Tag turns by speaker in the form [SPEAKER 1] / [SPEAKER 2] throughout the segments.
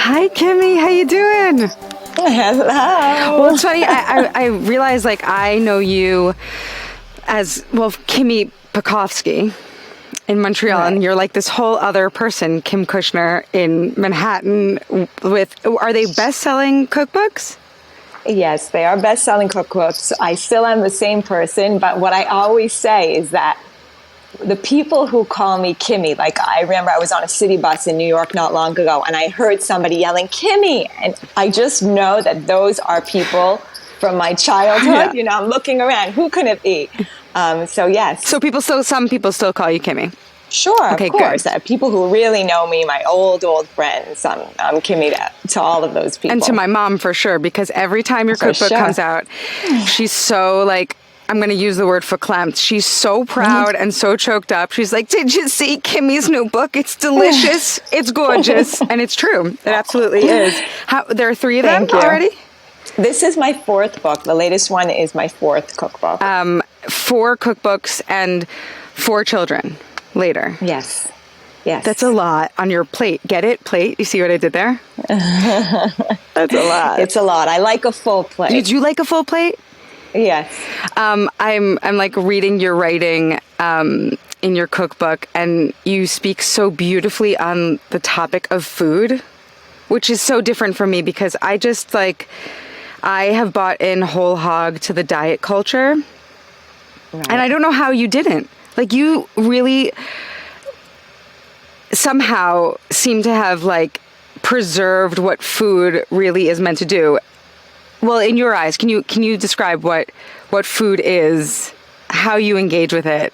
[SPEAKER 1] Hi, Kimmy. How you doing?
[SPEAKER 2] Hello.
[SPEAKER 1] Well, it's funny. I realize, like, I know you as, well, Kimmy Pekovsky in Montreal, right. And you're like this whole other person, Kim Kushner in Manhattan. Are they best-selling cookbooks?
[SPEAKER 2] Yes, they are best-selling cookbooks. I still am the same person, but what I always say is that the people who call me Kimmy, like I remember I was on a city bus in New York not long ago, and I heard somebody yelling, Kimmy, and I just know that those are people from my childhood. Yeah. You know, I'm looking around. Who can it be? So yes.
[SPEAKER 1] So some people still call you Kimmy.
[SPEAKER 2] Sure,
[SPEAKER 1] okay,
[SPEAKER 2] of course. People who really know me, my old friends, I'm Kimmy to all of those people.
[SPEAKER 1] And to my mom, for sure, because every time your cookbook comes out, she's so, like, I'm going to use the word verklempt. She's so proud and so choked up. She's like, did you see Kimmy's new book? It's delicious. It's gorgeous. And it's true. It absolutely is. There are 3 of them already?
[SPEAKER 2] This is my 4th book. The latest one is my 4th cookbook.
[SPEAKER 1] 4 cookbooks and 4 children later.
[SPEAKER 2] Yes. Yes.
[SPEAKER 1] That's a lot on your plate. Get it? Plate? You see what I did there? That's a lot.
[SPEAKER 2] It's a lot. I like a full plate.
[SPEAKER 1] Did you like a full plate?
[SPEAKER 2] Yes.
[SPEAKER 1] I'm like reading your writing in your cookbook, and you speak so beautifully on the topic of food, which is so different from me because I just I have bought in whole hog to the diet culture. Right. And I don't know how you didn't. Like, you really somehow seem to have, like, preserved what food really is meant to do. Well, in your eyes, can you describe what food is, how you engage with it?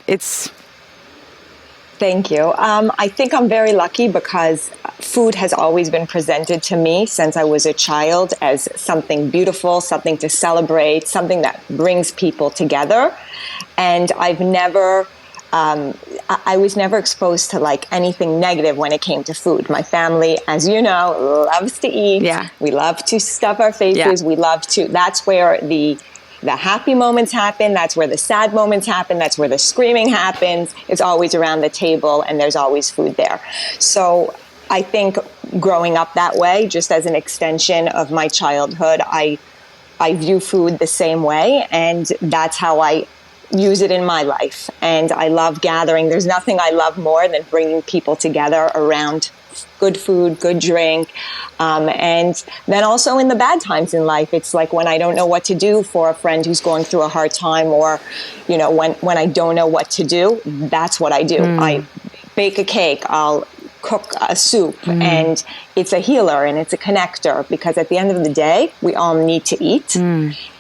[SPEAKER 2] Thank you. I think I'm very lucky because food has always been presented to me since I was a child as something beautiful, something to celebrate, something that brings people together. And I was never exposed to like anything negative when it came to food. My family, as you know, loves to eat.
[SPEAKER 1] Yeah.
[SPEAKER 2] We love to stuff our faces. Yeah. That's where the happy moments happen. That's where the sad moments happen. That's where the screaming happens. It's always around the table and there's always food there. So I think growing up that way, just as an extension of my childhood, I view food the same way, and that's how I use it in my life. And I love gathering. There's nothing I love more than bringing people together around good food, good drink. And then also in the bad times in life, it's like when I don't know what to do for a friend who's going through a hard time, or, you know, when I don't know what to do, that's what I do. I bake a cake. I'll cook a soup, and it's a healer and it's a connector, because at the end of the day, we all need to eat.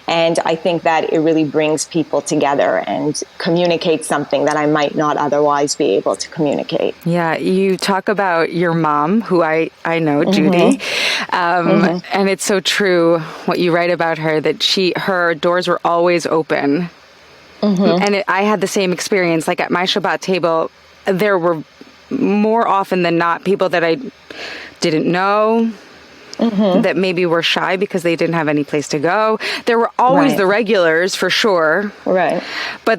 [SPEAKER 2] And I think that it really brings people together and communicates something that I might not otherwise be able to communicate.
[SPEAKER 1] Yeah, you talk about your mom, who I know, Judy, and it's so true what you write about her, that her doors were always open. And I had the same experience. Like at my Shabbat table, there were more often than not people that I didn't know, that maybe were shy because they didn't have any place to go. There were always the regulars, for sure.
[SPEAKER 2] Right.
[SPEAKER 1] But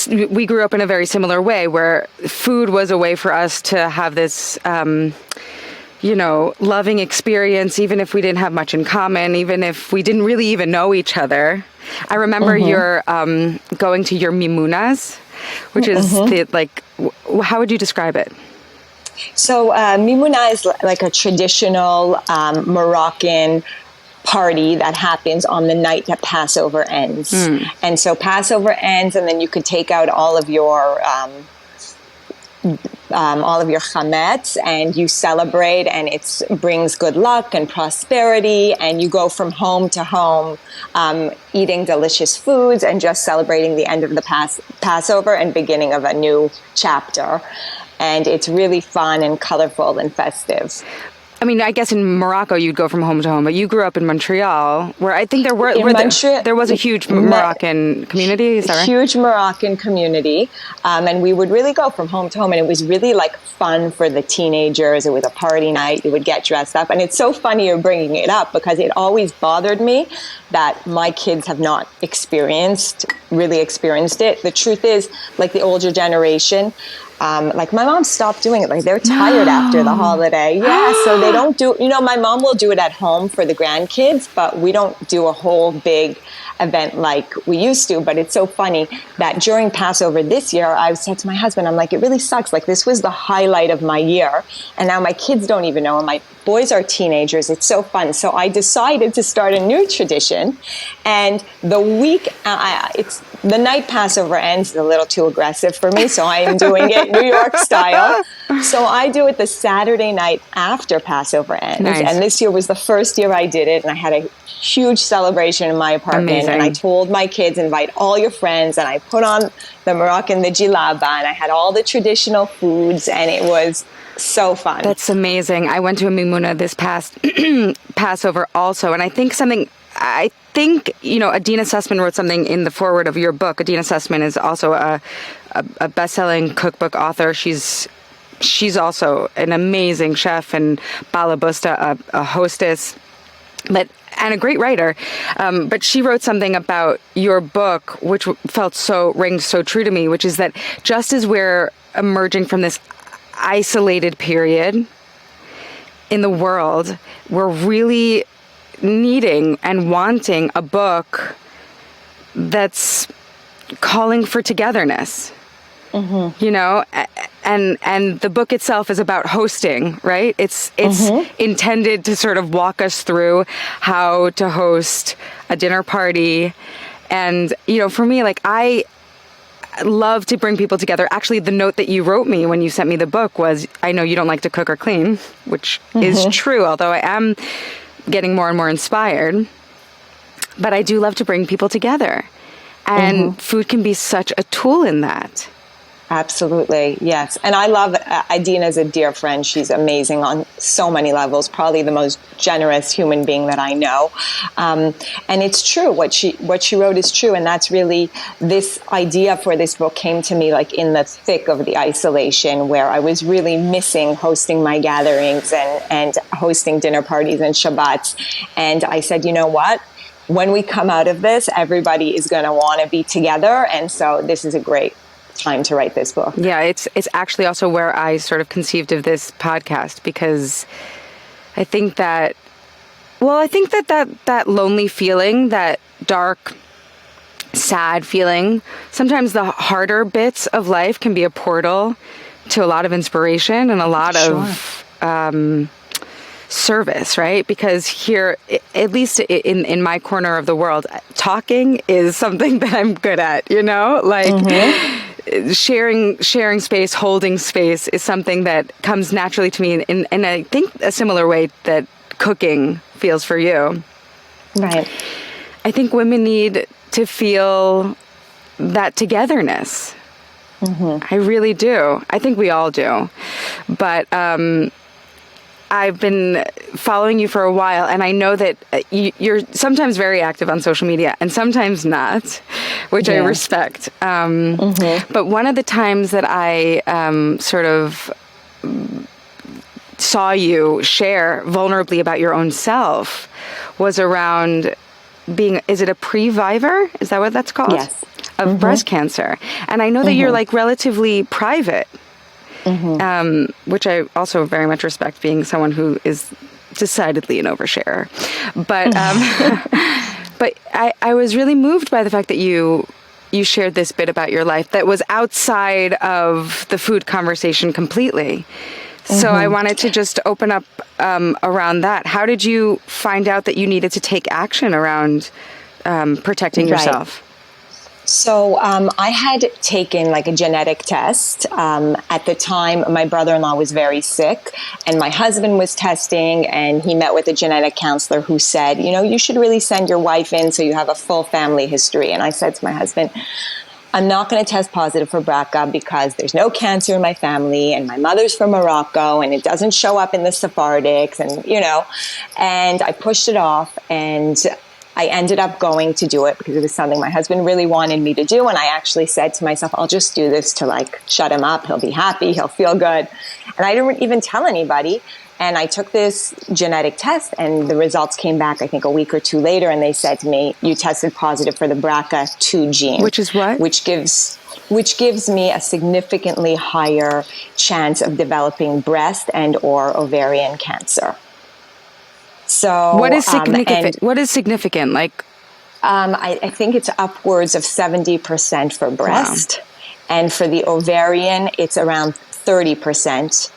[SPEAKER 1] we grew up in a very similar way, where food was a way for us to have this, loving experience, even if we didn't have much in common, even if we didn't really even know each other. I remember your going to your mimunas, which is how would you describe it?
[SPEAKER 2] So mimuna is like a traditional Moroccan party that happens on the night that Passover ends. And so Passover ends, and then you could take out all of your chametz, and you celebrate, and it brings good luck and prosperity, and you go from home to home eating delicious foods and just celebrating the end of the Passover and beginning of a new chapter. And it's really fun and colorful and festive.
[SPEAKER 1] I mean, I guess in Morocco you'd go from home to home, but you grew up in Montreal, where I think there was a huge Moroccan community. Is that right?
[SPEAKER 2] Huge Moroccan community, and we would really go from home to home, and it was really like fun for the teenagers. It was a party night. You would get dressed up, and it's so funny you're bringing it up, because it always bothered me that my kids have not experienced it. The truth is, like the older generation, like my mom stopped doing it. Like they're tired after the holiday. Yeah. So they don't do, my mom will do it at home for the grandkids, but we don't do a whole big event like we used to. But it's so funny that during Passover this year, I said to my husband, I'm like, it really sucks. Like this was the highlight of my year. And now my kids don't even know. And my boys are teenagers. It's so fun. So I decided to start a new tradition. And the week, it's the night Passover ends is a little too aggressive for me. So I am doing it New York style. So I do it the Saturday night after Passover ends. Nice. And this year was the first year I did it. And I had a huge celebration in my apartment. Amazing. And I told my kids, invite all your friends. And I put on the Moroccan, the jilaba, and I had all the traditional foods. And it was so fun.
[SPEAKER 1] That's amazing. I went to a Mimuna this past Passover also. And I think Adina Sussman wrote something in the foreword of your book. Adina Sussman is also a best-selling cookbook author. She's also an amazing chef and balabusta, a hostess, and a great writer. But she wrote something about your book, which rings so true to me, which is that just as we're emerging from this isolated period in the world, we're really needing and wanting a book that's calling for togetherness. And the book itself is about hosting, right? It's intended to sort of walk us through how to host a dinner party. And, for me, like I love to bring people together. Actually, the note that you wrote me when you sent me the book was, I know you don't like to cook or clean, which is true, although I am getting more and more inspired. But I do love to bring people together. And food can be such a tool in that.
[SPEAKER 2] Absolutely. Yes. And I love Adina as a dear friend. She's amazing on so many levels, probably the most generous human being that I know. And it's true. What she wrote is true. And that's really, this idea for this book came to me like in the thick of the isolation, where I was really missing hosting my gatherings and hosting dinner parties and Shabbats. And I said, you know what? When we come out of this, everybody is going to want to be together. And so this is a great time to write this book.
[SPEAKER 1] Yeah, it's actually also where I sort of conceived of this podcast, because I think that lonely feeling, that dark, sad feeling, sometimes the harder bits of life can be a portal to a lot of inspiration and a lot of service, right? Because here, at least in my corner of the world, talking is something that I'm good at, sharing space, holding space is something that comes naturally to me in I think a similar way that cooking feels for you.
[SPEAKER 2] Right.
[SPEAKER 1] I think women need to feel that togetherness. I really do. I think we all do. But I've been following you for a while, and I know that you're sometimes very active on social media and sometimes not, which I respect. But one of the times that I sort of saw you share vulnerably about your own self was around is it a pre-vivor? Is that what that's called?
[SPEAKER 2] Yes.
[SPEAKER 1] Of breast cancer. And I know that you're like relatively private. Which I also very much respect, being someone who is decidedly an oversharer. But but I was really moved by the fact that you shared this bit about your life that was outside of the food conversation completely. So I wanted to just open up around that. How did you find out that you needed to take action around protecting yourself?
[SPEAKER 2] So I had taken like a genetic test. At the time, my brother-in-law was very sick and my husband was testing, and he met with a genetic counselor who said, you should really send your wife in so you have a full family history. And I said to my husband, I'm not going to test positive for BRCA because there's no cancer in my family, and my mother's from Morocco, and it doesn't show up in the Sephardics, and and I pushed it off, and I ended up going to do it because it was something my husband really wanted me to do. And I actually said to myself, I'll just do this to like shut him up. He'll be happy. He'll feel good. And I didn't even tell anybody. And I took this genetic test, and the results came back, I think, a week or two later. And they said to me, you tested positive for the BRCA2 gene.
[SPEAKER 1] Which is what?
[SPEAKER 2] Which gives which gives me a significantly higher chance of developing breast and or ovarian cancer. So
[SPEAKER 1] what is significant? What is significant? Like,
[SPEAKER 2] I think it's upwards of 70% for breast.
[SPEAKER 1] Wow.
[SPEAKER 2] And for the ovarian, it's around 30%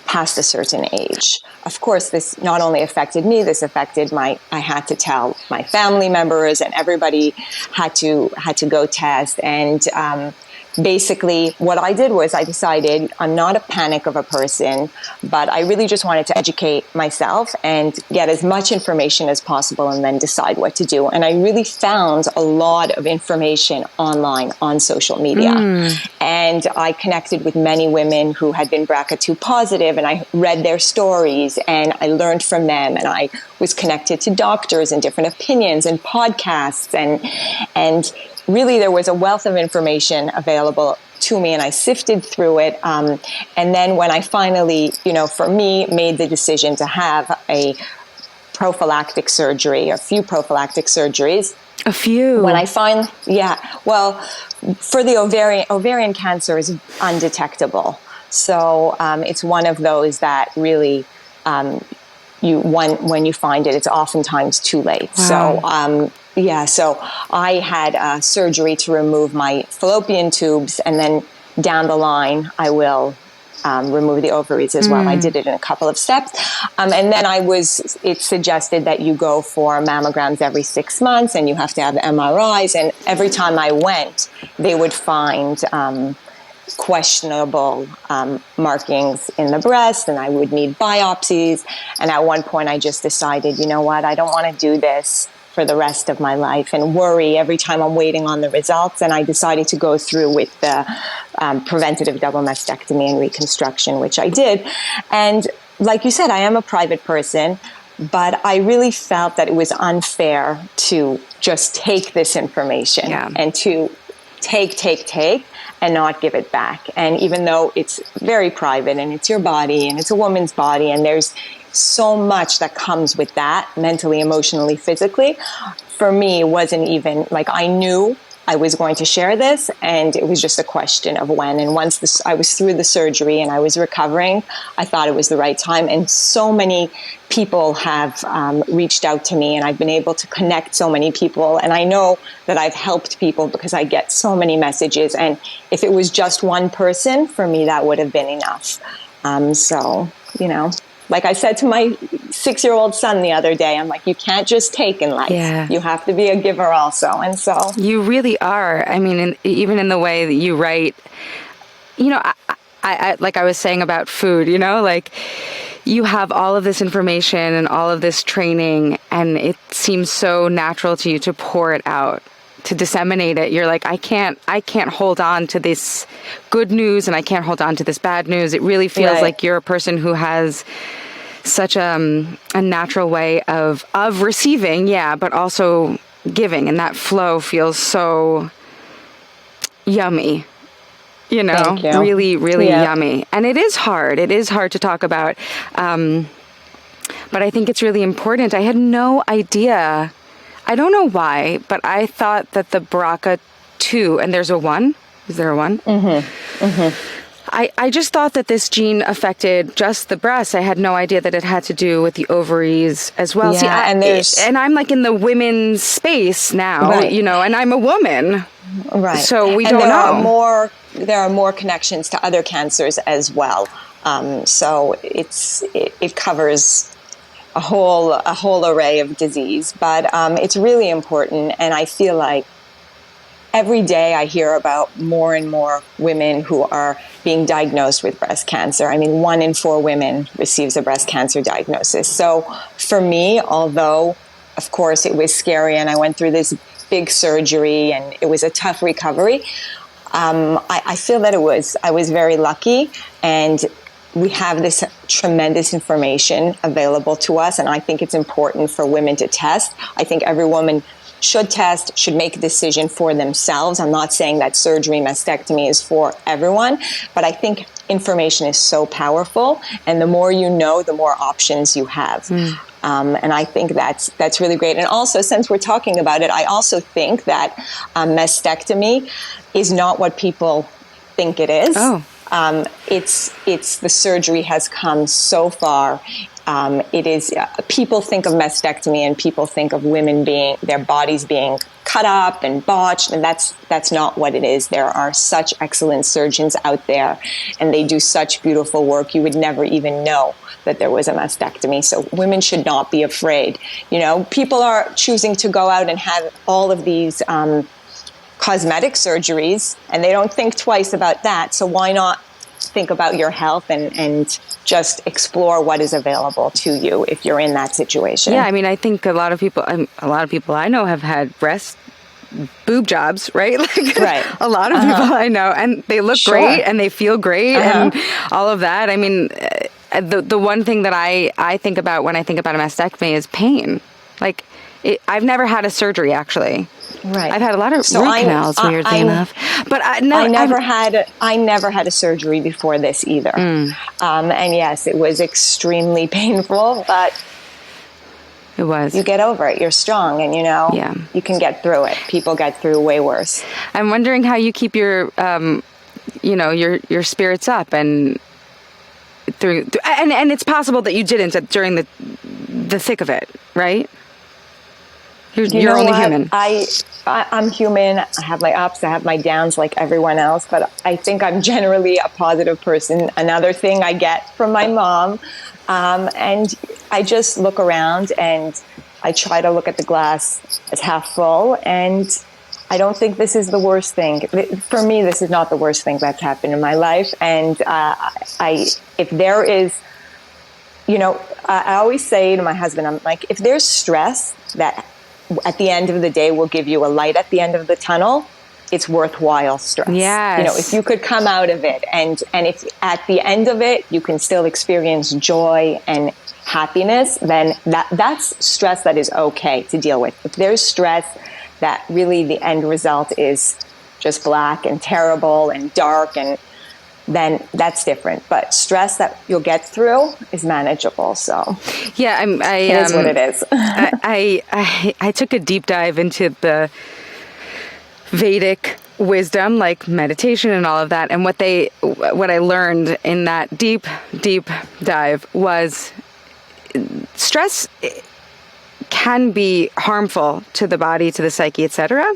[SPEAKER 2] past a certain age. Of course, this not only affected me, this affected I had to tell my family members, and everybody had to go test. And basically what I did was I decided I'm not a panic of a person, but I really just wanted to educate myself and get as much information as possible and then decide what to do. And I really found a lot of information online on social media. And I connected with many women who had been BRCA2 positive, and I read their stories and I learned from them, and I was connected to doctors and different opinions and podcasts, and really, there was a wealth of information available to me, and I sifted through it. And then when I finally, for me, made the decision to have a prophylactic surgery, a few prophylactic surgeries.
[SPEAKER 1] A few?
[SPEAKER 2] When I well, for the ovarian cancer is undetectable. So it's one of those that really, when you find it, it's oftentimes too late.
[SPEAKER 1] Wow.
[SPEAKER 2] So, so I had surgery to remove my fallopian tubes, and then down the line, I will remove the ovaries as well. I did it in a couple of steps. And then it's suggested that you go for mammograms every 6 months, and you have to have MRIs. And every time I went, they would find questionable markings in the breast, and I would need biopsies. And at one point, I just decided, you know what, I don't want to do this for the rest of my life and worry every time I'm waiting on the results. And I decided to go through with the preventative double mastectomy and reconstruction, which I did. And like you said, I am a private person, but I really felt that it was unfair to just take this information and to take and not give it back. And even though it's very private and it's your body and it's a woman's body, and there's so much that comes with that, mentally, emotionally, physically, for me, it wasn't even like I knew I was going to share this, and it was just a question of when. And once I was through the surgery and I was recovering, I thought it was the right time. And so many people have reached out to me, and I've been able to connect so many people. And I know that I've helped people because I get so many messages. And if it was just one person, for me, that would have been enough. Like I said to my 6-year-old son the other day, I'm like, you can't just take in life. Yeah. You have to be a giver also. And so
[SPEAKER 1] you really are. I mean, even in the way that you write, I like I was saying about food, like you have all of this information and all of this training, and it seems so natural to you to pour it out, to disseminate it. You're like, I can't hold on to this good news, and I can't hold on to this bad news. It really feels like you're a person who has such a natural way of receiving, but also giving, and that flow feels so yummy.
[SPEAKER 2] Thank you.
[SPEAKER 1] Really, really yummy. And it is hard. It is hard to talk about. But I think it's really important. I had no idea. I don't know why, but I thought that the BRCA2, and there's a 1? Is there a 1? Mm-hmm. Mm-hmm. I just thought that this gene affected just the breasts. I had no idea that it had to do with the ovaries as well.
[SPEAKER 2] Yeah,
[SPEAKER 1] See, and I'm like in the women's space now, and I'm a woman.
[SPEAKER 2] Right.
[SPEAKER 1] So we don't know.
[SPEAKER 2] There are more connections to other cancers as well. So it covers a whole array of disease, but it's really important. And I feel like every day I hear about more and more women who are being diagnosed with breast cancer. I mean, 1 in 4 women receives a breast cancer diagnosis. So for me, although of course it was scary and I went through this big surgery and it was a tough recovery, I feel that I was very lucky, and we have this tremendous information available to us, and I think it's important for women to test. I think every woman should test, should make a decision for themselves. I'm not saying that surgery, mastectomy is for everyone, but I think information is so powerful, and the more you know, the more options you have. And I think that's really great. And also, since we're talking about it, I also think that mastectomy is not what people think it is.
[SPEAKER 1] Oh.
[SPEAKER 2] It's the surgery has come so far. It is, people think of mastectomy and people think of women their bodies being cut up and botched, and that's not what it is. There are such excellent surgeons out there, and they do such beautiful work. You would never even know that there was a mastectomy. So women should not be afraid. You know, people are choosing to go out and have all of these cosmetic surgeries, and they don't think twice about that. So why not think about your health and just explore what is available to you if you're in that situation?
[SPEAKER 1] Yeah, I mean, I think a lot of people I know have had boob jobs, right? Like,
[SPEAKER 2] right.
[SPEAKER 1] A lot of people I know, and they look great and they feel great and all of that. I mean, the one thing that I think about when I think about a mastectomy is pain. Like, I've never had a surgery, actually.
[SPEAKER 2] Right.
[SPEAKER 1] I've had a lot of root canals, weirdly enough. But I never had a surgery before this either. And yes, it was extremely painful, but it was.
[SPEAKER 2] You get over it. You're strong, and you can get through it. People get through way worse.
[SPEAKER 1] I'm wondering how you keep your your spirits up and through and it's possible that you didn't during the thick of it, right? You're only human.
[SPEAKER 2] I'm human. I have my ups, I have my downs like everyone else, but I think I'm generally a positive person. Another thing I get from my mom, and I just look around and I try to look at the glass as half full, and I don't think this is the worst thing. For me, this is not the worst thing that's happened in my life. And if there is, I always say to my husband, I'm like, if there's stress that at the end of the day will give you a light at the end of the tunnel, it's worthwhile stress.
[SPEAKER 1] Yes.
[SPEAKER 2] If you could come out of it and if at the end of it you can still experience joy and happiness, then that's stress that is okay to deal with. If there's stress that really the end result is just black and terrible and dark, and then that's different. But stress that you'll get through is manageable. So
[SPEAKER 1] yeah,
[SPEAKER 2] it is what it is.
[SPEAKER 1] I took a deep dive into the Vedic wisdom, like meditation and all of that. And what I learned in that deep dive was stress can be harmful to the body, to the psyche, etc.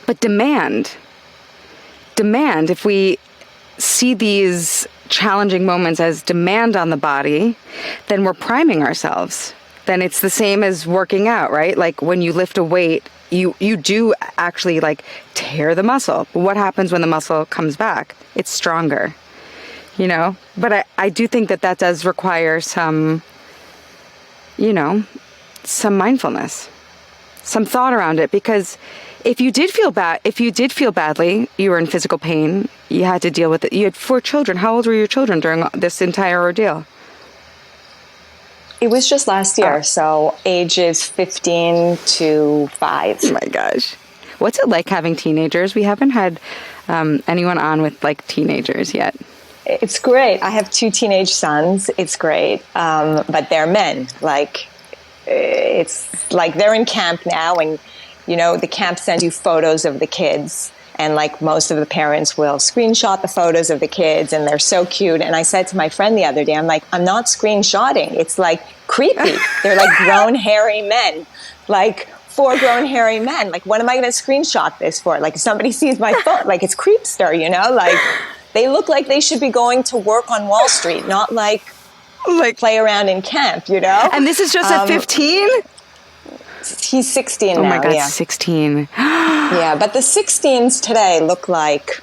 [SPEAKER 1] But demand, if we see these challenging moments as demand on the body, then we're priming ourselves. Then it's the same as working out, right? Like when you lift a weight, you do actually like tear the muscle. But what happens when the muscle comes back? It's stronger, But I do think that does require some, some mindfulness, some thought around it, because if you did feel badly, you were in physical pain, you had to deal with it. You had 4 children. How old were your children during this entire ordeal?
[SPEAKER 2] It was just last year, so ages 15 to 5.
[SPEAKER 1] Oh my gosh. What's it like having teenagers? We haven't had anyone on with like teenagers yet.
[SPEAKER 2] It's great. I have 2 teenage sons. It's great. But they're men. It's like they're in camp now, and the camp sends you photos of the kids, and like most of the parents will screenshot the photos of the kids, and they're so cute. And I said to my friend the other day, I'm like, I'm not screenshotting. It's like creepy. They're like grown, hairy men, like 4 grown, hairy men. Like, what am I going to screenshot this for? Like, if somebody sees my phone, like it's creepster, like they look like they should be going to work on Wall Street, not like play around in camp, And
[SPEAKER 1] this is just at 15?
[SPEAKER 2] He's 16 now.
[SPEAKER 1] Oh my God,
[SPEAKER 2] yeah.
[SPEAKER 1] 16.
[SPEAKER 2] Yeah, but the 16s today look like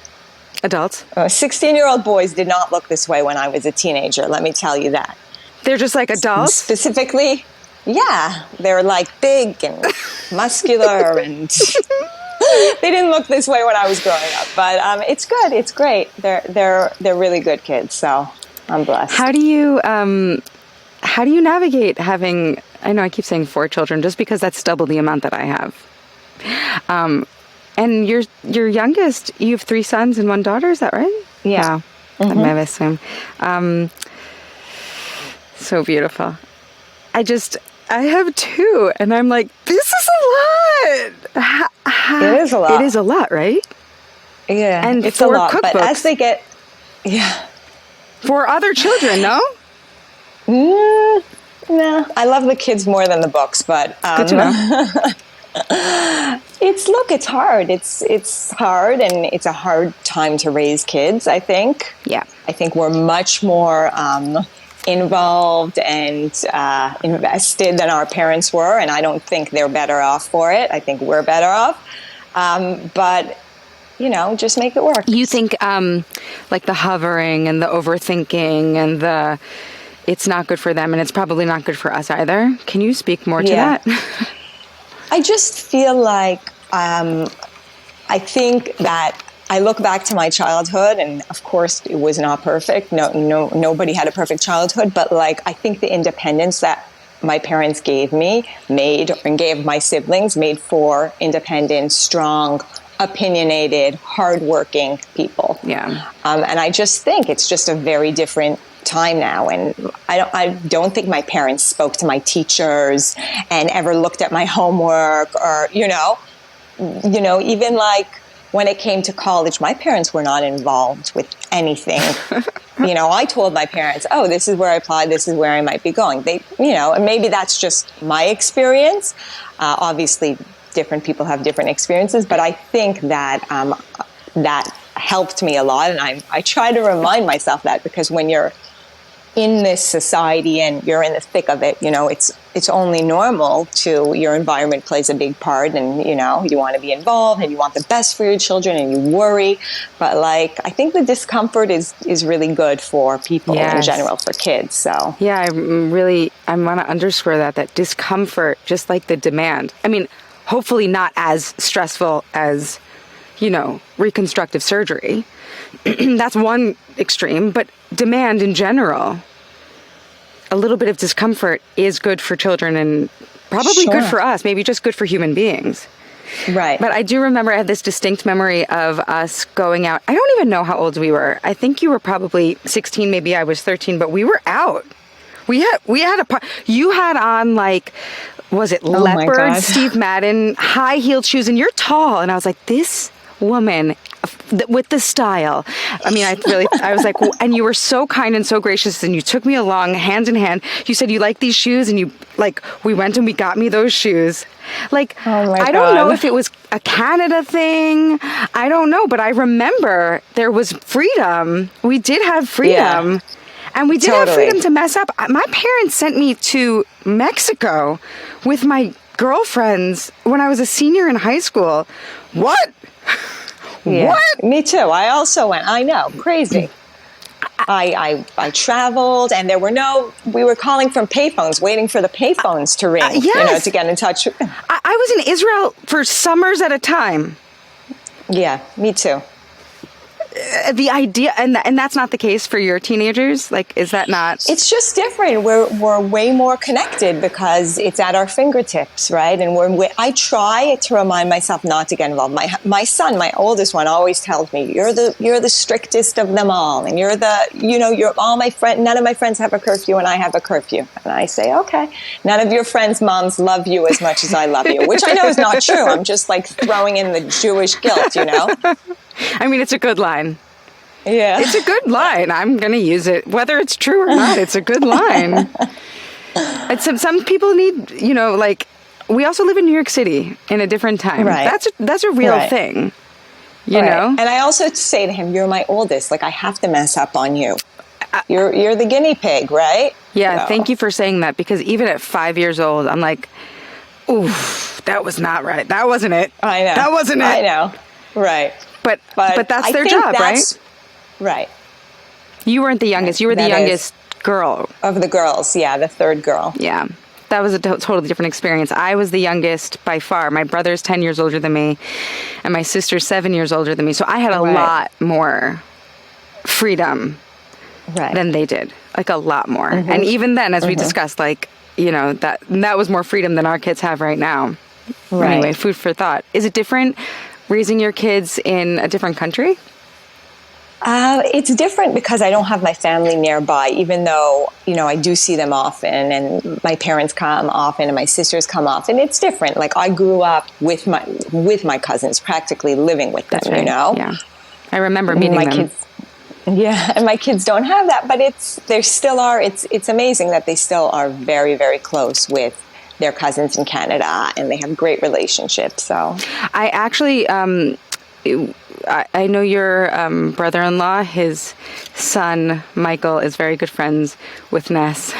[SPEAKER 1] adults.
[SPEAKER 2] 16-year-old boys did not look this way when I was a teenager, let me tell you that.
[SPEAKER 1] They're just like adults?
[SPEAKER 2] Specifically, yeah. They're like big and muscular, and they didn't look this way when I was growing up. But it's good. It's great. They're really good kids, so I'm blessed.
[SPEAKER 1] How do you navigate having, I know I keep saying 4 children just because that's double the amount that I have. And your youngest, you have 3 sons and 1 daughter, is that right?
[SPEAKER 2] Yeah.
[SPEAKER 1] Wow. I assume. So beautiful. I have two, and I'm like, this is a lot.
[SPEAKER 2] It is a lot.
[SPEAKER 1] It is a lot, right?
[SPEAKER 2] Yeah,
[SPEAKER 1] and
[SPEAKER 2] it's a lot. But as they get,
[SPEAKER 1] for other children, no?
[SPEAKER 2] No, I love the kids more than the books, but
[SPEAKER 1] good to know.
[SPEAKER 2] It's hard. It's hard, and it's a hard time to raise kids, I think.
[SPEAKER 1] Yeah.
[SPEAKER 2] I think we're much more involved and invested than our parents were, and I don't think they're better off for it. I think we're better off. But, just make it work.
[SPEAKER 1] You think like the hovering and the overthinking and it's not good for them, and it's probably not good for us either. Can you speak more to that?
[SPEAKER 2] I just feel like I think that I look back to my childhood, and of course it was not perfect. Nobody had a perfect childhood, but I think the independence that my parents gave me and gave my siblings made for independent, strong, opinionated, hardworking people.
[SPEAKER 1] Yeah.
[SPEAKER 2] And I just think it's just a very different time now, and I don't think my parents spoke to my teachers and ever looked at my homework, or even when it came to college, my parents were not involved with anything. I told my parents, oh, this is where I applied, this is where I might be going. They, and maybe that's just my experience. Obviously different people have different experiences, but I think that that helped me a lot, and I try to remind myself that, because when you're in this society and you're in the thick of it, it's only normal to, your environment plays a big part, and you want to be involved and you want the best for your children and you worry, but I think the discomfort is really good for people in general, for kids. So
[SPEAKER 1] I want to underscore that discomfort, just like the demand. I mean, hopefully not as stressful as reconstructive surgery. That's one extreme, but demand in general, a little bit of discomfort is good for children, and probably good for us, maybe just good for human beings.
[SPEAKER 2] Right.
[SPEAKER 1] But I do remember, I had this distinct memory of us going out. I don't even know how old we were. I think you were probably 16, maybe I was 13, but we were out. We had you had on was it leopard, Steve Madden, high-heeled shoes, and you're tall. And I was like, this woman with the style. I mean, I was like, and you were so kind and so gracious, and you took me along hand in hand. You said you like these shoes, and we went and we got me those shoes. I don't know if it was a Canada thing. I don't know, but I remember there was freedom. We did have freedom. Yeah. And we did have freedom to mess up. My parents sent me to Mexico with my girlfriends when I was a senior in high school. What?
[SPEAKER 2] Yeah.
[SPEAKER 1] What?
[SPEAKER 2] Me too. I also went. I know. Crazy. I traveled, and we were calling from payphones, waiting for the payphones to ring, to get in touch.
[SPEAKER 1] I was in Israel for summers at a time.
[SPEAKER 2] Yeah, me too.
[SPEAKER 1] The idea, and that's not the case for your teenagers? Is that not?
[SPEAKER 2] It's just different. We're way more connected because it's at our fingertips, right? And I try to remind myself not to get involved. My son, my oldest one, always tells me, you're the strictest of them all, and you're all my friends. None of my friends have a curfew, and I have a curfew. And I say, okay, none of your friends' moms love you as much as I love you, which I know is not true. I'm just throwing in the Jewish guilt,
[SPEAKER 1] I mean, it's a good line.
[SPEAKER 2] Yeah.
[SPEAKER 1] It's a good line. I'm going to use it. Whether it's true or not, it's a good line. Some people need, we also live in New York City in a different time.
[SPEAKER 2] Right.
[SPEAKER 1] That's a real thing, you know?
[SPEAKER 2] And I also say to him, you're my oldest. I have to mess up on you. You're the guinea pig, right?
[SPEAKER 1] Yeah, thank you for saying that, because even at 5 years old, I'm like, oof, that was not right. That wasn't it.
[SPEAKER 2] I know.
[SPEAKER 1] That wasn't it.
[SPEAKER 2] I know. Right.
[SPEAKER 1] But that's their job, right?
[SPEAKER 2] Right.
[SPEAKER 1] You weren't the youngest. You were the youngest girl.
[SPEAKER 2] Of the girls, yeah, the third girl.
[SPEAKER 1] Yeah. That was a totally different experience. I was the youngest by far. My brother's 10 years older than me, and my sister's 7 years older than me. So I had a lot more freedom than they did. A lot more. Mm-hmm. And even then, as we discussed, that was more freedom than our kids have right now. Right. Anyway, food for thought. Is it different raising your kids in a different country?
[SPEAKER 2] It's different because I don't have my family nearby, even though, I do see them often, and my parents come often and my sisters come often. It's different. Like, I grew up with my cousins, practically living with them,
[SPEAKER 1] That's right. Yeah. I remember meeting them.
[SPEAKER 2] Kids, yeah, and my kids don't have that, but it's amazing that they still are very, very close with their cousins in Canada, and they have great relationships. So
[SPEAKER 1] I actually, I know your brother-in-law, his son, Michael, is very good friends with Ness.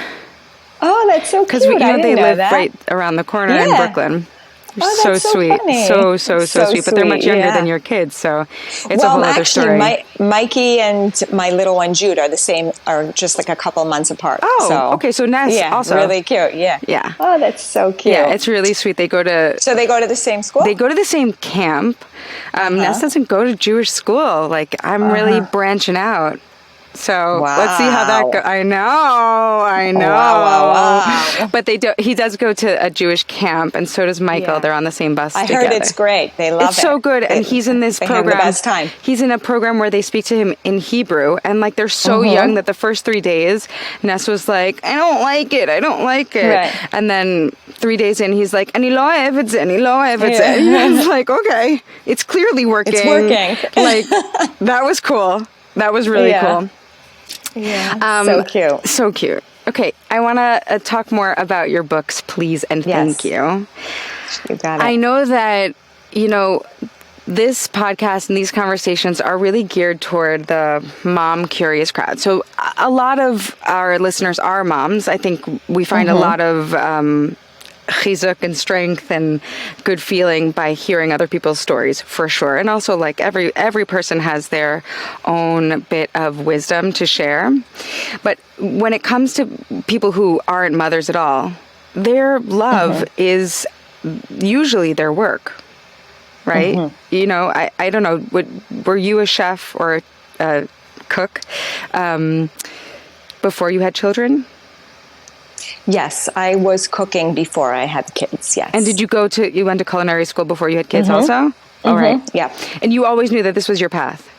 [SPEAKER 2] Oh, that's so cute.
[SPEAKER 1] Because they live right around the corner in Brooklyn. They're so sweet.
[SPEAKER 2] Funny.
[SPEAKER 1] So sweet. But they're much younger than your kids, so it's a whole other story.
[SPEAKER 2] Mikey and my little one, Jude, are just like a couple months apart.
[SPEAKER 1] Oh, okay. So Ness also.
[SPEAKER 2] Really cute. Yeah.
[SPEAKER 1] Yeah.
[SPEAKER 2] Oh, that's so cute.
[SPEAKER 1] Yeah, it's really sweet.
[SPEAKER 2] So they go to the same school?
[SPEAKER 1] They go to the same camp. Ness doesn't go to Jewish school. Like, I'm really branching out. So let's see how that goes. I know.
[SPEAKER 2] Wow.
[SPEAKER 1] But he does go to a Jewish camp, and so does Michael. Yeah. They're on the same bus together.
[SPEAKER 2] I heard it's great. They love it.
[SPEAKER 1] It's so good. And he's in this program.
[SPEAKER 2] Have the best time.
[SPEAKER 1] He's in a program where they speak to him in Hebrew. And like, they're so young that the first 3 days, Ness was like, I don't like it. Right. And then 3 days in, he's like, Ani lo ohev et ze, ani lo ohev et ze. And it's like, okay, it's clearly working.
[SPEAKER 2] It's working.
[SPEAKER 1] Like, that was cool. That was really cool.
[SPEAKER 2] Yeah, so cute.
[SPEAKER 1] So cute. Okay, I want to talk more about your books, please, and thank you.
[SPEAKER 2] You got it.
[SPEAKER 1] I know that, this podcast and these conversations are really geared toward the mom curious crowd. So a lot of our listeners are moms. I think we find a lot of chizuk and strength and good feeling by hearing other people's stories, for sure. And also, like, every person has their own bit of wisdom to share. But when it comes to people who aren't mothers at all, their love is usually their work, right? I don't know, were you a chef or a cook before you had children?
[SPEAKER 2] Yes, I was cooking before I had kids, yes.
[SPEAKER 1] And did you went to culinary school before you had kids also? All right.
[SPEAKER 2] Yeah.
[SPEAKER 1] And you always knew that this was your path?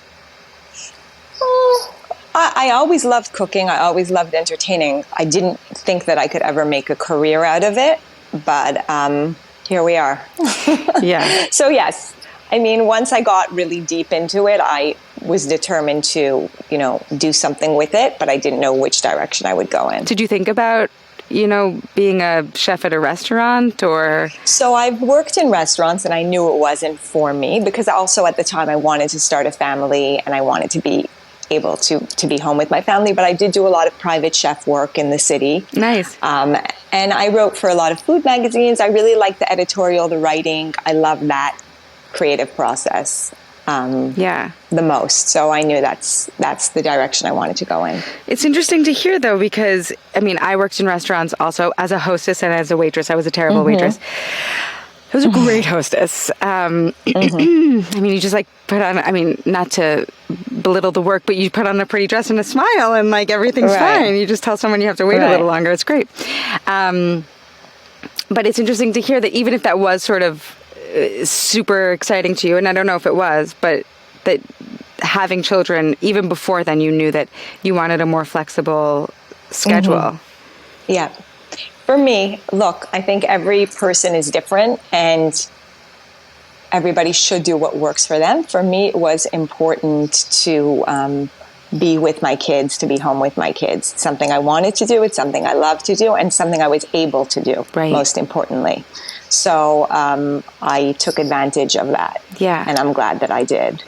[SPEAKER 2] I always loved cooking. I always loved entertaining. I didn't think that I could ever make a career out of it, but here we are.
[SPEAKER 1] Yeah.
[SPEAKER 2] So yes, I mean, once I got really deep into it, I was determined to, do something with it, but I didn't know which direction I would go in.
[SPEAKER 1] Did you think about, being a chef at a restaurant or?
[SPEAKER 2] So I've worked in restaurants and I knew it wasn't for me because also at the time I wanted to start a family and I wanted to be able to be home with my family, but I did do a lot of private chef work in the city.
[SPEAKER 1] Nice.
[SPEAKER 2] And I wrote for a lot of food magazines. I really liked the editorial, the writing. I love that creative process the most. So I knew that's the direction I wanted to go in.
[SPEAKER 1] It's interesting to hear, though, because, I mean, I worked in restaurants also as a hostess and as a waitress. I was a terrible waitress. I was a great hostess. I mean, you just put on, not to belittle the work, but you put on a pretty dress and a smile and everything's fine. You just tell someone you have to wait a little longer. It's great. But it's interesting to hear that even if that was sort of super exciting to you, and I don't know if it was, but that having children, even before then, you knew that you wanted a more flexible schedule.
[SPEAKER 2] Yeah. For me, look, I think every person is different and everybody should do what works for them. For me, it was important to be with my kids, to be home with my kids. It's something I wanted to do. It's something I love to do and something I was able to do, most importantly. So I took advantage of that. Yeah. And I'm glad that I did.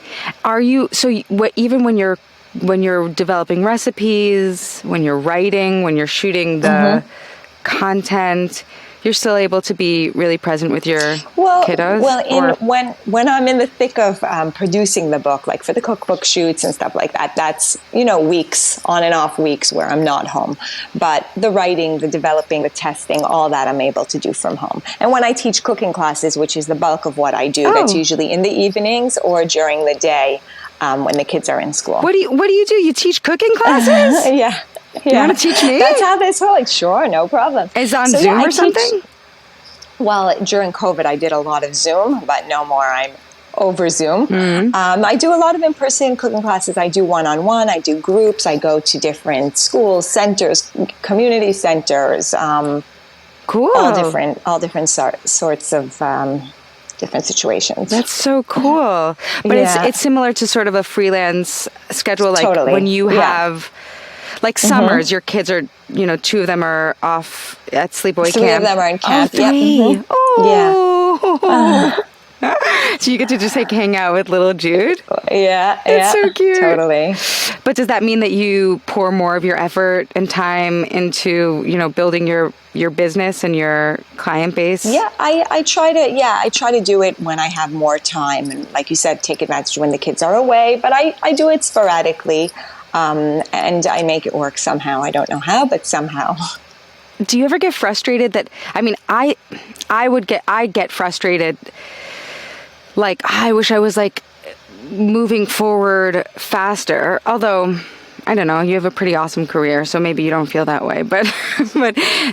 [SPEAKER 1] Even when you're developing recipes, when you're writing, when you're shooting the content, you're still able to be really present with your kiddos?
[SPEAKER 2] When I'm in the thick of producing the book, like for the cookbook shoots and stuff like that, that's, weeks, on and off weeks where I'm not home. But the writing, the developing, the testing, all that I'm able to do from home. And when I teach cooking classes, which is the bulk of what I do, that's usually in the evenings or during the day when the kids are in school.
[SPEAKER 1] What do you do? You teach cooking classes?
[SPEAKER 2] Yeah.
[SPEAKER 1] You want to teach me?
[SPEAKER 2] That's how this works. Sure, no problem.
[SPEAKER 1] Is it on Zoom or something?
[SPEAKER 2] Well, during COVID, I did a lot of Zoom, but no more. I'm over Zoom. I do a lot of in-person cooking classes. I do one-on-one. I do groups. I go to different schools, centers, community centers.
[SPEAKER 1] Cool.
[SPEAKER 2] All different sorts of different situations.
[SPEAKER 1] That's so cool. But it's similar to sort of a freelance schedule, like
[SPEAKER 2] Totally.
[SPEAKER 1] when you have, like summers, your kids are, 2 of them are off at sleepaway camp.
[SPEAKER 2] 3 of them are in camp.
[SPEAKER 1] Oh, 3.
[SPEAKER 2] Yep.
[SPEAKER 1] Oh. So you get to just hang out with little Jude?
[SPEAKER 2] Yeah.
[SPEAKER 1] It's so cute.
[SPEAKER 2] Totally.
[SPEAKER 1] But does that mean that you pour more of your effort and time into, building your business and your client base?
[SPEAKER 2] Yeah, I try to do it when I have more time, and like you said, take advantage when the kids are away, but I do it sporadically, and I make it work somehow. I don't know how, but somehow.
[SPEAKER 1] Do you ever get frustrated that, I get frustrated, like, I wish I was like moving forward faster, although I don't know, you have a pretty awesome career, so maybe you don't feel that way, but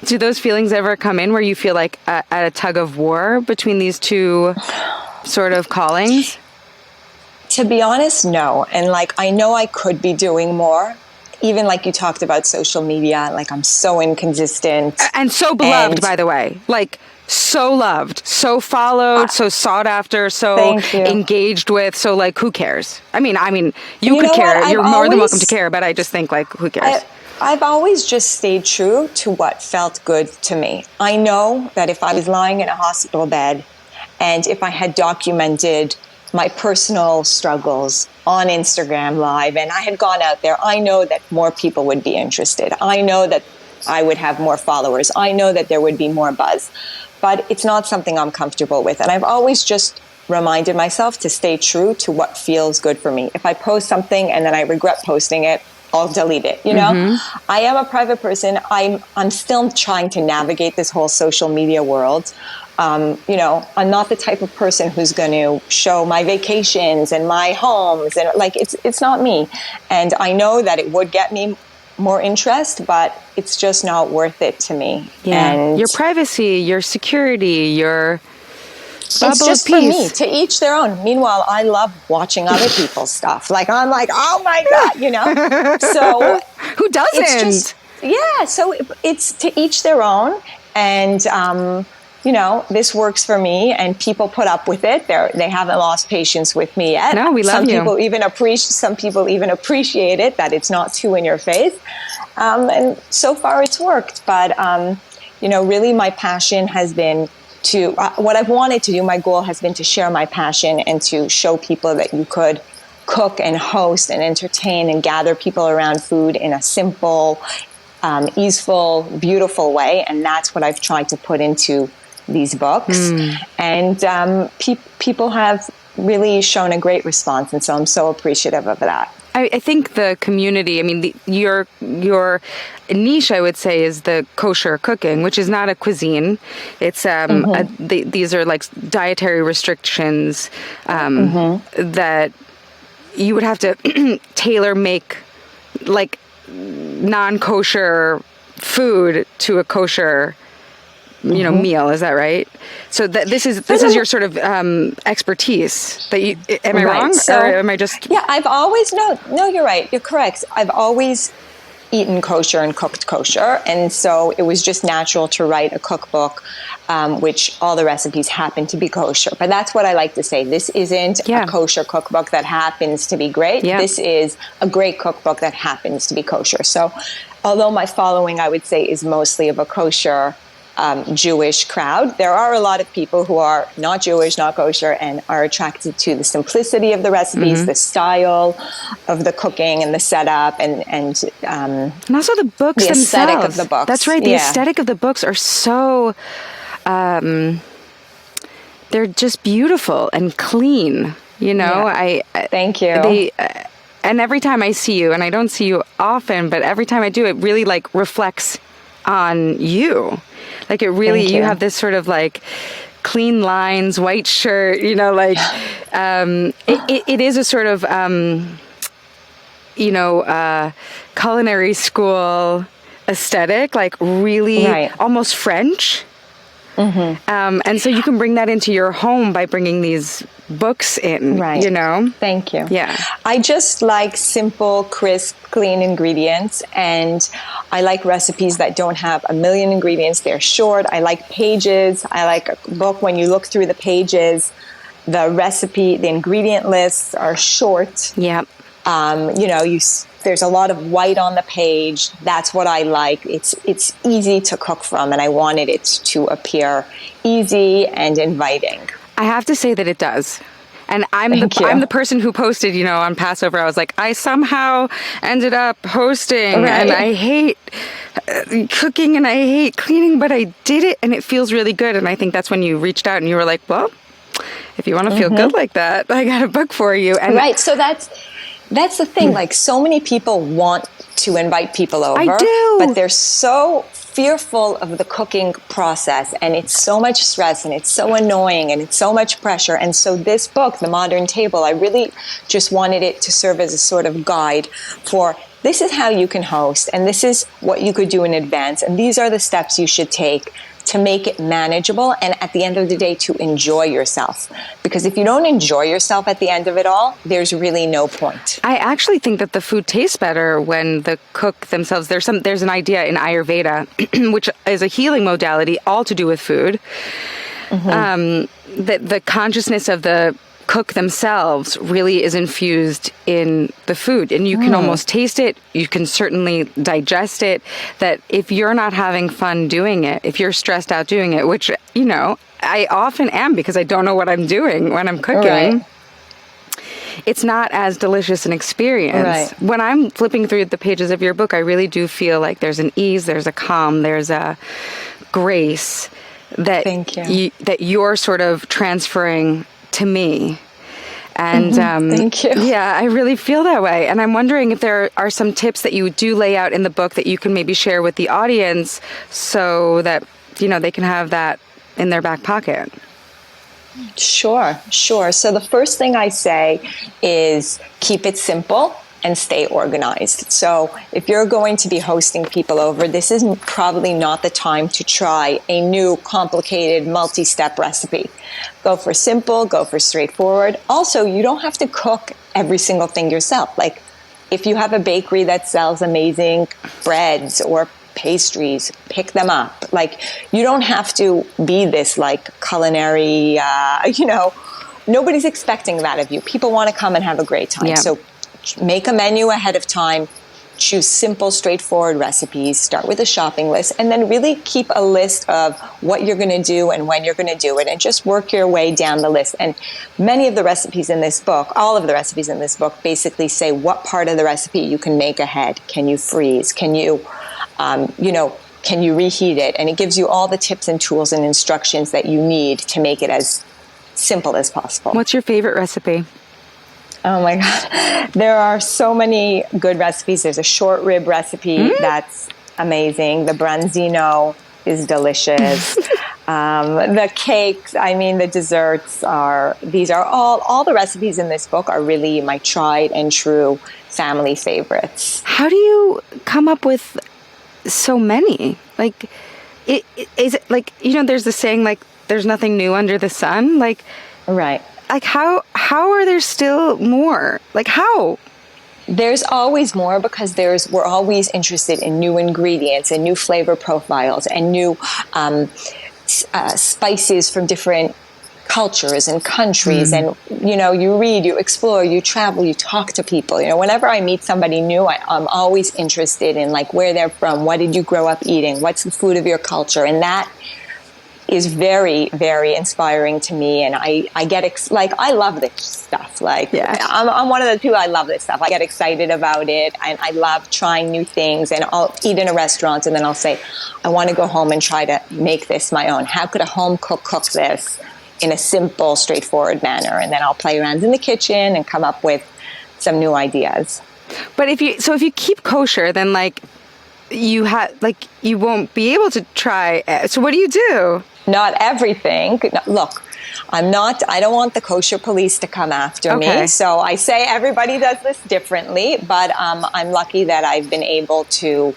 [SPEAKER 1] do those feelings ever come in where you feel like at a tug of war between these two sort of callings?
[SPEAKER 2] To be honest, no. And like, I know I could be doing more. Even like you talked about social media, like I'm so inconsistent.
[SPEAKER 1] And so beloved, by the way. Like, so loved, so followed, so sought after, so engaged with. So like, who cares? I mean, you could care. You're more than welcome to care, but I just think like, who cares?
[SPEAKER 2] I've always just stayed true to what felt good to me. I know that if I was lying in a hospital bed and if I had documented my personal struggles on Instagram Live and I had gone out there, I know that more people would be interested. I know that I would have more followers. I know that there would be more buzz. But it's not something I'm comfortable with. And I've always just reminded myself to stay true to what feels good for me. If I post something and then I regret posting it, I'll delete it. I am a private person. I'm still trying to navigate this whole social media world. I'm not the type of person who's going to show my vacations and my homes, and like it's not me. And I know that it would get me more interest, but it's just not worth it to me.
[SPEAKER 1] Yeah.
[SPEAKER 2] And
[SPEAKER 1] your privacy, your security, your bubble
[SPEAKER 2] it's just
[SPEAKER 1] of peace.
[SPEAKER 2] For me, to each their own. Meanwhile, I love watching other people's stuff. Like, I'm like, oh my God, So
[SPEAKER 1] who doesn't?
[SPEAKER 2] So it's to each their own. And, this works for me, and people put up with it. They haven't lost patience with me yet.
[SPEAKER 1] No, we love you.
[SPEAKER 2] Some people even appreciate it, that it's not too in your face. And so far it's worked. But, really my passion has been to, what I've wanted to do, my goal has been to share my passion and to show people that you could cook and host and entertain and gather people around food in a simple, easeful, beautiful way. And that's what I've tried to put into these books. And people have really shown a great response. And so I'm so appreciative of that.
[SPEAKER 1] I think the community, your niche, I would say, is the kosher cooking, which is not a cuisine. It's these are like dietary restrictions that you would have to tailor make, like non-kosher food to a kosher meal. Is that right? So this is your sort of expertise. That you am I wrong, or am I just?
[SPEAKER 2] Yeah, I've always no. You're right. You're correct. I've always eaten kosher and cooked kosher, and so it was just natural to write a cookbook, which all the recipes happen to be kosher. But that's what I like to say. This isn't a kosher cookbook that happens to be great. Yeah. This is a great cookbook that happens to be kosher. So, although my following, I would say, is mostly of a kosher Jewish crowd, there are a lot of people who are not Jewish, not kosher, and are attracted to the simplicity of the recipes, the style of the cooking and the setup, and
[SPEAKER 1] also the books
[SPEAKER 2] the
[SPEAKER 1] themselves.
[SPEAKER 2] Aesthetic of the books.
[SPEAKER 1] That's right. The aesthetic of the books are so they're just beautiful and clean. I
[SPEAKER 2] thank you.
[SPEAKER 1] And every time I see you, and I don't see you often, but every time I do, it really like reflects on you. Like it really, you have this sort of like clean lines, white shirt, it is a sort of, culinary school aesthetic, like really almost French. And so you can bring that into your home by bringing these books in,
[SPEAKER 2] Right.
[SPEAKER 1] you know?
[SPEAKER 2] Thank you.
[SPEAKER 1] Yeah.
[SPEAKER 2] I just like simple, crisp, clean ingredients. And I like recipes that don't have a million ingredients. They're short. I like pages. I like a book when you look through the pages, the recipe, the ingredient lists are short.
[SPEAKER 1] Yeah.
[SPEAKER 2] There's a lot of white on the page. That's what I like. It's easy to cook from, and I wanted it to appear easy and inviting.
[SPEAKER 1] I have to say that it does. And I'm the person who posted, on Passover. I was like, I somehow ended up hosting,
[SPEAKER 2] right.
[SPEAKER 1] and I hate cooking and I hate cleaning, but I did it, and it feels really good. And I think that's when you reached out and you were like, well, if you want to feel good like that, I got a book for you. And
[SPEAKER 2] right. So that's the thing. Like, so many people want to invite people over.
[SPEAKER 1] I do.
[SPEAKER 2] But they're so fearful of the cooking process, and it's so much stress, and it's so annoying, and it's so much pressure. And so this book, The Modern Table, I really just wanted it to serve as a sort of guide for this is how you can host, and this is what you could do in advance, and these are the steps you should take to make it manageable, and at the end of the day, to enjoy yourself. Because if you don't enjoy yourself at the end of it all, there's really no point.
[SPEAKER 1] I actually think that the food tastes better when the cook themselves, there's an idea in Ayurveda, which is a healing modality, all to do with food, that the consciousness of the cook themselves really is infused in the food, and you can almost taste it. You can certainly digest it. That if you're not having fun doing it, if you're stressed out doing it, which I often am because I don't know what I'm doing when I'm cooking,
[SPEAKER 2] right.
[SPEAKER 1] It's not as delicious an experience.
[SPEAKER 2] Right.
[SPEAKER 1] When I'm flipping through the pages of your book, I really do feel like there's an ease, there's a calm, there's a grace that
[SPEAKER 2] Thank you.
[SPEAKER 1] that you're sort of transferring to me. And
[SPEAKER 2] thank you.
[SPEAKER 1] Yeah, I really feel that way. And I'm wondering if there are some tips that you do lay out in the book that you can maybe share with the audience so that, they can have that in their back pocket.
[SPEAKER 2] Sure. So the first thing I say is keep it simple and stay organized. So if you're going to be hosting people over, this is probably not the time to try a new, complicated, multi-step recipe. Go for simple, go for straightforward. Also, you don't have to cook every single thing yourself. Like, if you have a bakery that sells amazing breads or pastries, pick them up. Like, you don't have to be this like culinary, nobody's expecting that of you. People want to come and have a great time.
[SPEAKER 1] Yeah.
[SPEAKER 2] So make a menu ahead of time, choose simple, straightforward recipes, start with a shopping list, and then really keep a list of what you're going to do and when you're going to do it, and just work your way down the list. And many of the recipes in this book, all of the recipes in this book, basically say what part of the recipe you can make ahead. Can you freeze? Can you, can you reheat it? And it gives you all the tips and tools and instructions that you need to make it as simple as possible.
[SPEAKER 1] What's your favorite recipe?
[SPEAKER 2] Oh my God. There are so many good recipes. There's a short rib recipe that's amazing. The branzino is delicious. The cakes, the desserts these are all the recipes in this book are really my tried and true family favorites.
[SPEAKER 1] How do you come up with so many? Like, is it like, there's the saying, like, there's nothing new under the sun? Like,
[SPEAKER 2] right.
[SPEAKER 1] Like, how are there still more? Like, how?
[SPEAKER 2] There's always more because we're always interested in new ingredients and new flavor profiles and new spices from different cultures and countries. And, you read, you explore, you travel, you talk to people. Whenever I meet somebody new, I'm always interested in, like, where they're from. What did you grow up eating? What's the food of your culture? And that is very, very inspiring to me. And I get, I love this stuff. Like, yeah. I'm one of the people, I love this stuff. I get excited about it, and I love trying new things. And I'll eat in a restaurant, and then I'll say, I want to go home and try to make this my own. How could a home cook this in a simple, straightforward manner? And then I'll play around in the kitchen and come up with some new ideas.
[SPEAKER 1] But if you keep kosher, then you won't be able to try. So what do you do?
[SPEAKER 2] Not everything. Look, I don't want the kosher police to come after me. So I say everybody does this differently, but I'm lucky that I've been able to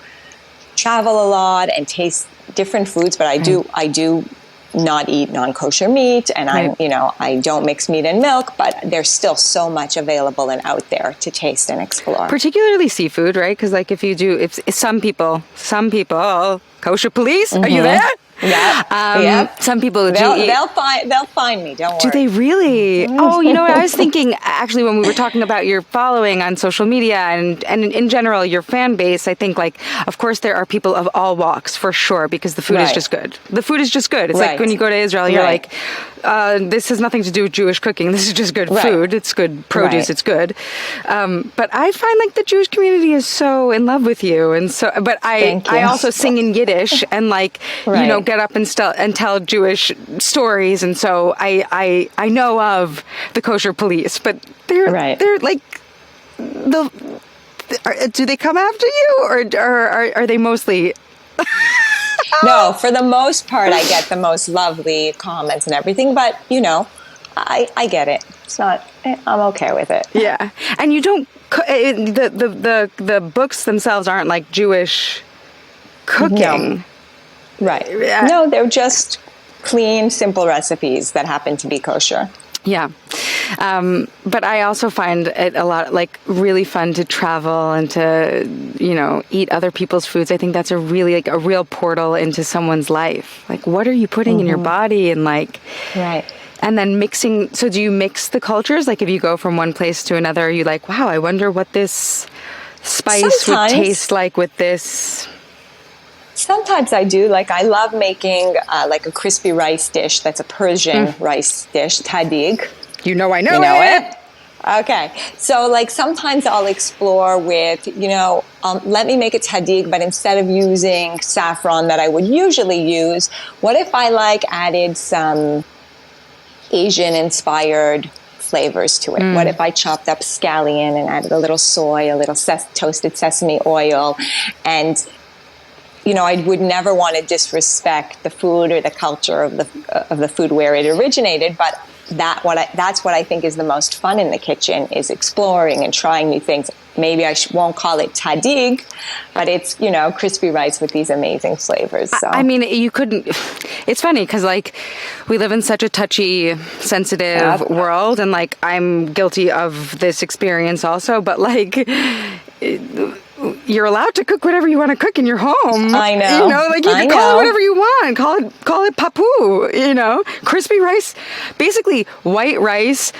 [SPEAKER 2] travel a lot and taste different foods, but I do not eat non-kosher meat, and I don't mix meat and milk, but there's still so much available and out there to taste and explore.
[SPEAKER 1] Particularly seafood, right? Because like if some people, kosher police, are you there?
[SPEAKER 2] Yeah.
[SPEAKER 1] Some people
[SPEAKER 2] they'll find me. Don't worry.
[SPEAKER 1] Do they really? Oh, I was thinking actually when we were talking about your following on social media and in general your fan base, I think like of course there are people of all walks for sure because the food is just good. The food is just good. It's like when you go to Israel, you're like, this has nothing to do with Jewish cooking. This is just good food. It's good produce. It's good. But I find like the Jewish community is so in love with you, and so. But I also sing in Yiddish and like get up and tell Jewish stories, and so I know of the kosher police, but they're like do they come after you or are they mostly?
[SPEAKER 2] No, for the most part, I get the most lovely comments and everything, but I get it. It's not. I'm okay with it.
[SPEAKER 1] Yeah, and you don't. The books themselves aren't like Jewish cooking.
[SPEAKER 2] No. Right. No, they're just clean, simple recipes that happen to be kosher.
[SPEAKER 1] Yeah. But I also find it a lot like really fun to travel and to, eat other people's foods. I think that's a really like a real portal into someone's life. Like, what are you putting in your body? And like, and then mixing. So do you mix the cultures? Like if you go from one place to another, are you like, wow, I wonder what this spice would taste like with this.
[SPEAKER 2] Sometimes I do. Like I love making like a crispy rice dish. That's a Persian rice dish, tadig.
[SPEAKER 1] I know
[SPEAKER 2] it. Okay. So like sometimes I'll explore with, let me make a tadig, but instead of using saffron that I would usually use, what if I added some Asian inspired flavors to it? What if I chopped up scallion and added a little soy, a little toasted sesame oil, and I would never want to disrespect the food or the culture of the food where it originated, but that's what I think is the most fun in the kitchen is exploring and trying new things. Maybe I won't call it tadig, but it's crispy rice with these amazing flavors. So.
[SPEAKER 1] I mean, you couldn't. It's funny because we live in such a touchy, sensitive world, and I'm guilty of this experience also. But you're allowed to cook whatever you want to cook in your home.
[SPEAKER 2] I know.
[SPEAKER 1] You can call it whatever you want. Call it papu, crispy rice, basically white rice,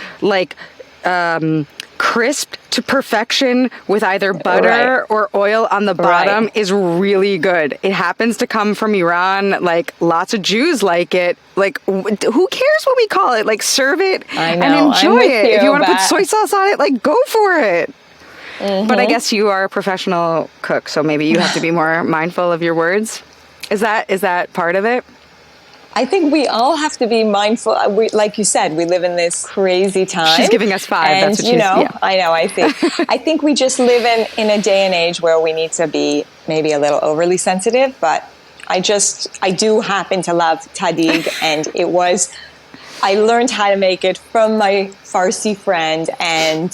[SPEAKER 1] crisped to perfection with either butter or oil on the bottom is really good. It happens to come from Iran. Lots of Jews like it. Who cares what we call it? Serve it and enjoy it. If you want to put soy sauce on it, go for it. But I guess you are a professional cook, so maybe you have to be more mindful of your words. Is that part of it?
[SPEAKER 2] I think we all have to be mindful. Like you said, we live in this crazy time.
[SPEAKER 1] She's giving us 5.
[SPEAKER 2] And,
[SPEAKER 1] that's what she's, yeah.
[SPEAKER 2] I know. I think we just live in a day and age where we need to be maybe a little overly sensitive. But I do happen to love tadig, and I learned how to make it from my Farsi friend, and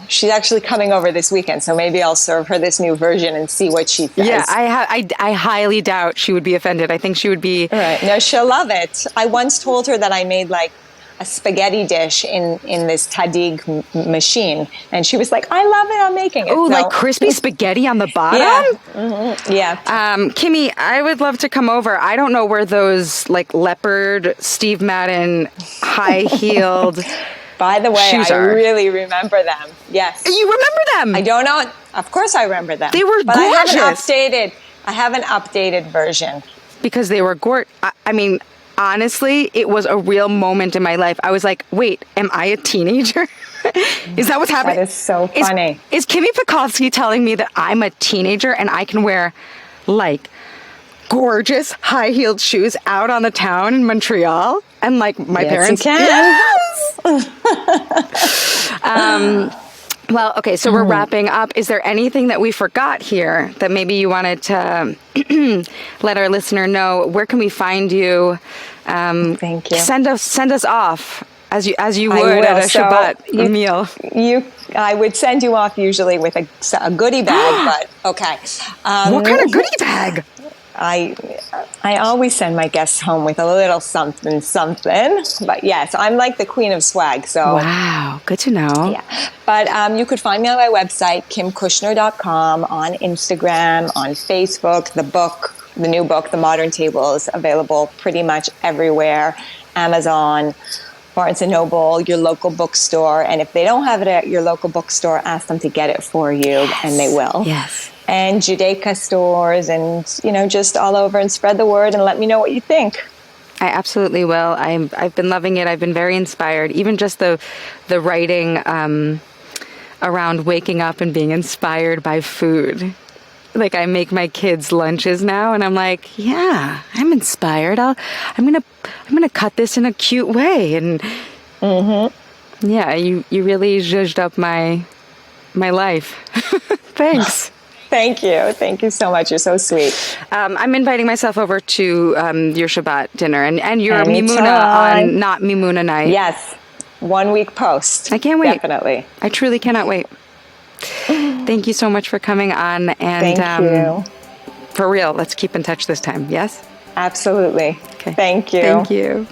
[SPEAKER 2] she's actually coming over this weekend, so maybe I'll serve her this new version and see what she says.
[SPEAKER 1] Yeah, I highly doubt she would be offended. I think she would be...
[SPEAKER 2] All right. No, she'll love it. I once told her that I made a spaghetti dish in this tadig machine, and she was like, I love it, I'm making it.
[SPEAKER 1] Oh, crispy spaghetti on the bottom?
[SPEAKER 2] Yeah. Yeah.
[SPEAKER 1] Kimmy, I would love to come over. I don't know where those leopard Steve Madden high-heeled...
[SPEAKER 2] By the way, I really remember them. Yes.
[SPEAKER 1] You remember them?
[SPEAKER 2] I don't know. Of course I remember them.
[SPEAKER 1] They were gorgeous.
[SPEAKER 2] I have an updated version.
[SPEAKER 1] Because they were gorgeous. I mean, honestly, it was a real moment in my life. I was like, wait, am I a teenager? Is that what's happening?
[SPEAKER 2] That is so funny.
[SPEAKER 1] Is Kimmy Pekovsky telling me that I'm a teenager and I can wear gorgeous high-heeled shoes out on the town in Montreal? And my parents...
[SPEAKER 2] You can.
[SPEAKER 1] Yes! Well, okay, so we're wrapping up. Is there anything that we forgot here that maybe you wanted to let our listener know? Where can we find you?
[SPEAKER 2] Thank you.
[SPEAKER 1] Send us off as you would at a Shabbat meal.
[SPEAKER 2] I would send you off usually with a goodie bag, but okay.
[SPEAKER 1] What kind of goodie bag?
[SPEAKER 2] I always send my guests home with a little something, something. But yes, I'm like the queen of swag. So
[SPEAKER 1] wow, good to know.
[SPEAKER 2] yeah. But you could find me on my website, kimkushner.com, on Instagram, on Facebook. The new book, The Modern Table, is available pretty much everywhere. Amazon, Barnes & Noble, your local bookstore. And if they don't have it at your local bookstore, ask them to get it for you, yes, and they will.
[SPEAKER 1] Yes.
[SPEAKER 2] And Judaica stores and, just all over, and spread the word and let me know what you think.
[SPEAKER 1] I absolutely will. I've been loving it. I've been very inspired. Even just the writing around waking up and being inspired by food. Like, I make my kids lunches now, and I'm like, yeah, I'm inspired. I'm gonna cut this in a cute way, and yeah, you really zhuzhed up my life. Thanks.
[SPEAKER 2] Thank you so much. You're so sweet.
[SPEAKER 1] I'm inviting myself over to your Shabbat dinner and your Mimuna on not Mimuna night.
[SPEAKER 2] Yes, 1 week post.
[SPEAKER 1] I can't wait.
[SPEAKER 2] Definitely.
[SPEAKER 1] I truly cannot wait. Thank you so much for coming on. And
[SPEAKER 2] thank you.
[SPEAKER 1] For real, let's keep in touch this time. Yes?
[SPEAKER 2] Absolutely.
[SPEAKER 1] Okay.
[SPEAKER 2] Thank you.
[SPEAKER 1] Thank you.